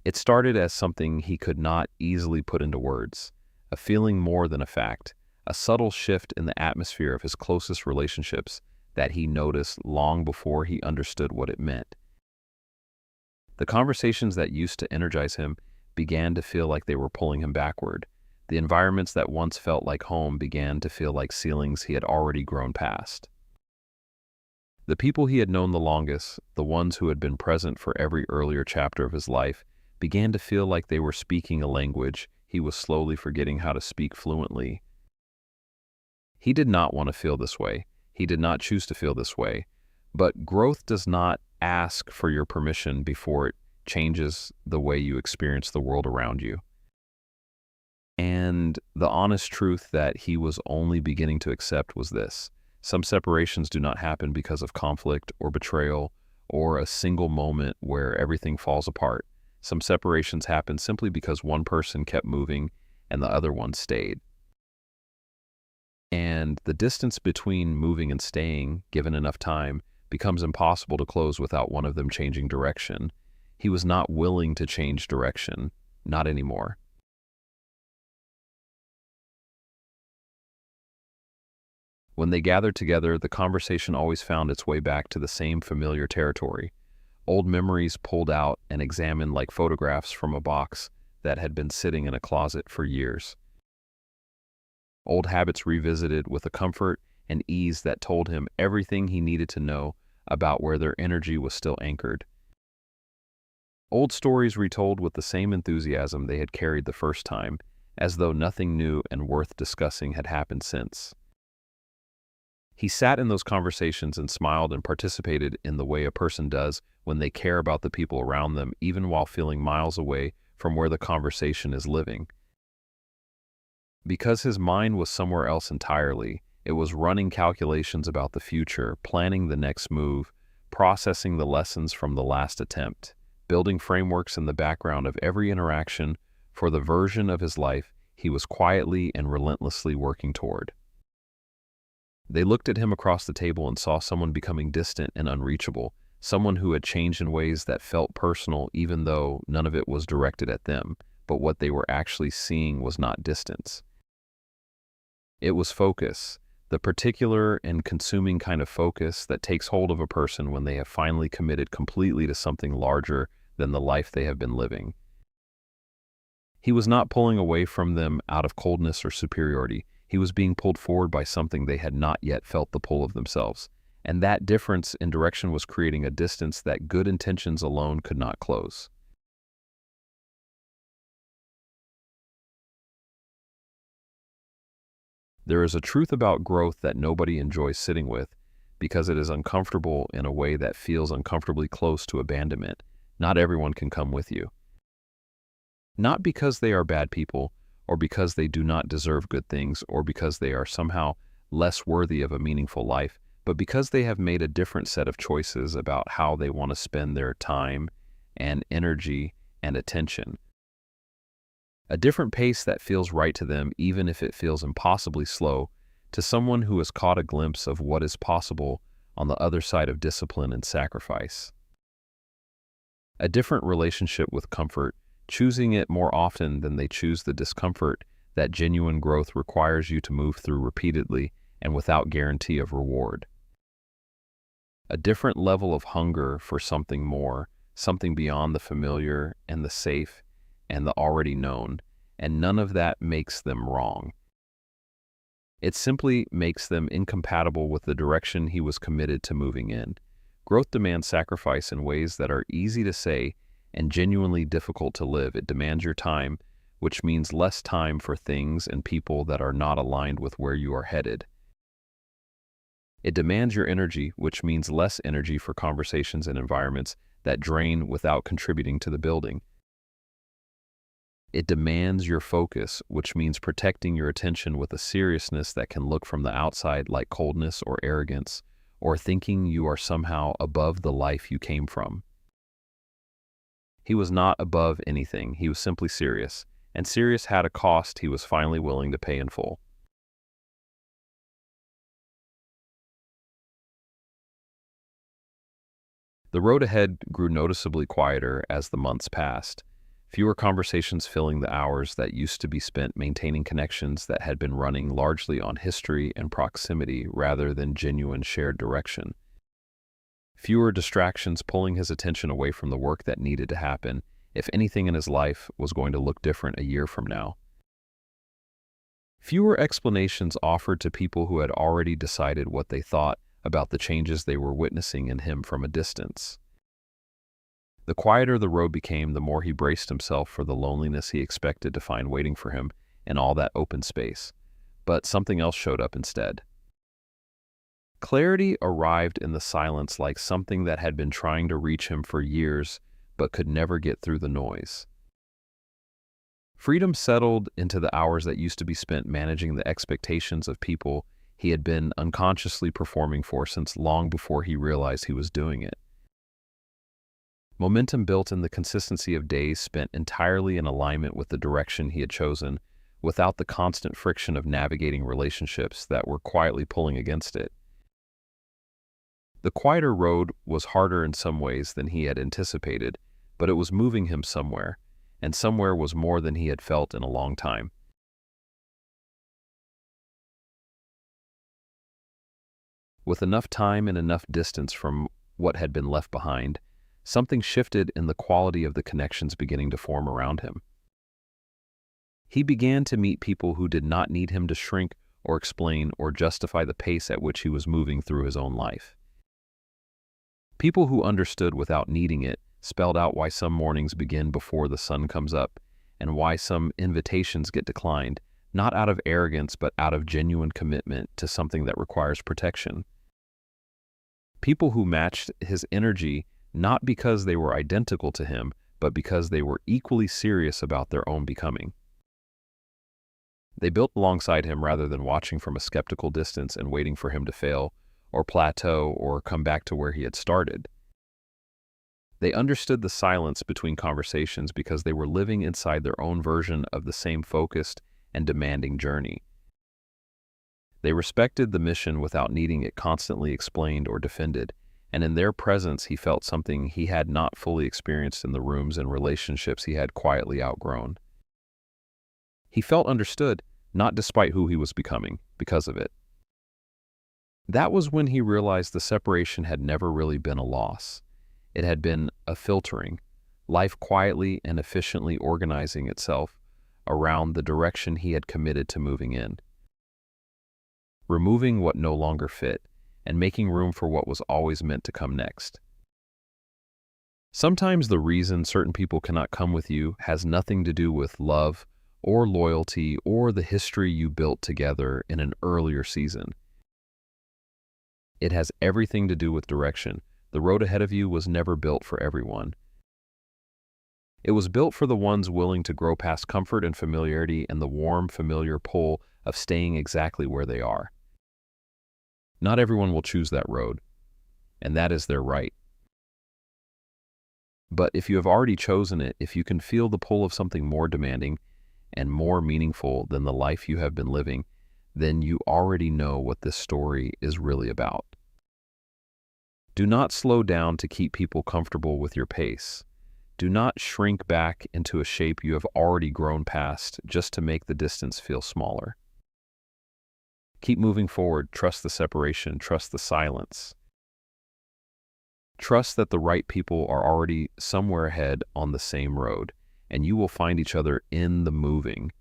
It started as something he could not easily put into words, a feeling more than a fact, a subtle shift in the atmosphere of his closest relationships that he noticed long before he understood what it meant. The conversations that used to energize him began to feel like they were pulling him backward. The environments that once felt like home began to feel like ceilings he had already grown past. The people he had known the longest, the ones who had been present for every earlier chapter of his life, began to feel like they were speaking a language he was slowly forgetting how to speak fluently. He did not want to feel this way. He did not choose to feel this way. But growth does not ask for your permission before it changes the way you experience the world around you. And the honest truth that he was only beginning to accept was this: some separations do not happen because of conflict or betrayal or a single moment where everything falls apart. Some separations happen simply because one person kept moving and the other one stayed. And the distance between moving and staying, given enough time, becomes impossible to close without one of them changing direction. He was not willing to change direction, not anymore. When they gathered together, the conversation always found its way back to the same familiar territory. Old memories pulled out and examined like photographs from a box that had been sitting in a closet for years. Old habits revisited with a comfort and ease that told him everything he needed to know about where their energy was still anchored. Old stories retold with the same enthusiasm they had carried the first time, as though nothing new and worth discussing had happened since. He sat in those conversations and smiled and participated in the way a person does when they care about the people around them, even while feeling miles away from where the conversation is living. Because his mind was somewhere else entirely, it was running calculations about the future, planning the next move, processing the lessons from the last attempt, building frameworks in the background of every interaction for the version of his life he was quietly and relentlessly working toward. They looked at him across the table and saw someone becoming distant and unreachable, someone who had changed in ways that felt personal even though none of it was directed at them, but what they were actually seeing was not distance. It was focus, the particular and consuming kind of focus that takes hold of a person when they have finally committed completely to something larger than the life they have been living. He was not pulling away from them out of coldness or superiority. He was being pulled forward by something they had not yet felt the pull of themselves, and that difference in direction was creating a distance that good intentions alone could not close. There is a truth about growth that nobody enjoys sitting with because it is uncomfortable in a way that feels uncomfortably close to abandonment. Not everyone can come with you. Not because they are bad people, or because they do not deserve good things, or because they are somehow less worthy of a meaningful life, but because they have made a different set of choices about how they want to spend their time and energy and attention. A different pace that feels right to them, even if it feels impossibly slow, to someone who has caught a glimpse of what is possible on the other side of discipline and sacrifice. A different relationship with comfort, choosing it more often than they choose the discomfort that genuine growth requires you to move through repeatedly and without guarantee of reward. A different level of hunger for something more, something beyond the familiar and the safe and the already known, and none of that makes them wrong. It simply makes them incompatible with the direction he was committed to moving in. Growth demands sacrifice in ways that are easy to say and genuinely difficult to live. It demands your time, which means less time for things and people that are not aligned with where you are headed. It demands your energy, which means less energy for conversations and environments that drain without contributing to the building. It demands your focus, which means protecting your attention with a seriousness that can look from the outside like coldness or arrogance, or thinking you are somehow above the life you came from. He was not above anything. He was simply serious, and serious had a cost he was finally willing to pay in full. The road ahead grew noticeably quieter as the months passed. Fewer conversations filling the hours that used to be spent maintaining connections that had been running largely on history and proximity rather than genuine shared direction. Fewer distractions pulling his attention away from the work that needed to happen if anything in his life was going to look different a year from now. Fewer explanations offered to people who had already decided what they thought about the changes they were witnessing in him from a distance. The quieter the road became, the more he braced himself for the loneliness he expected to find waiting for him in all that open space. But something else showed up instead. Clarity arrived in the silence like something that had been trying to reach him for years but could never get through the noise. Freedom settled into the hours that used to be spent managing the expectations of people he had been unconsciously performing for since long before he realized he was doing it. Momentum built in the consistency of days spent entirely in alignment with the direction he had chosen, without the constant friction of navigating relationships that were quietly pulling against it. The quieter road was harder in some ways than he had anticipated, but it was moving him somewhere, and somewhere was more than he had felt in a long time. With enough time and enough distance from what had been left behind, something shifted in the quality of the connections beginning to form around him. He began to meet people who did not need him to shrink or explain or justify the pace at which he was moving through his own life. People who understood without needing it, spelled out why some mornings begin before the sun comes up, and why some invitations get declined, not out of arrogance but out of genuine commitment to something that requires protection. People who matched his energy not because they were identical to him, but because they were equally serious about their own becoming. They built alongside him rather than watching from a skeptical distance and waiting for him to fail, or plateau, or come back to where he had started. They understood the silence between conversations because they were living inside their own version of the same focused and demanding journey. They respected the mission without needing it constantly explained or defended, and in their presence he felt something he had not fully experienced in the rooms and relationships he had quietly outgrown. He felt understood, not despite who he was becoming, because of it. That was when he realized the separation had never really been a loss. It had been a filtering, life quietly and efficiently organizing itself around the direction he had committed to moving in, removing what no longer fit, and making room for what was always meant to come next. Sometimes the reason certain people cannot come with you has nothing to do with love or loyalty or the history you built together in an earlier season. It has everything to do with direction. The road ahead of you was never built for everyone. It was built for the ones willing to grow past comfort and familiarity and the warm, familiar pull of staying exactly where they are. Not everyone will choose that road, and that is their right. But if you have already chosen it, if you can feel the pull of something more demanding and more meaningful than the life you have been living, then you already know what this story is really about. Do not slow down to keep people comfortable with your pace. Do not shrink back into a shape you have already grown past just to make the distance feel smaller. Keep moving forward, trust the separation, trust the silence. Trust that the right people are already somewhere ahead on the same road, and you will find each other in the moving,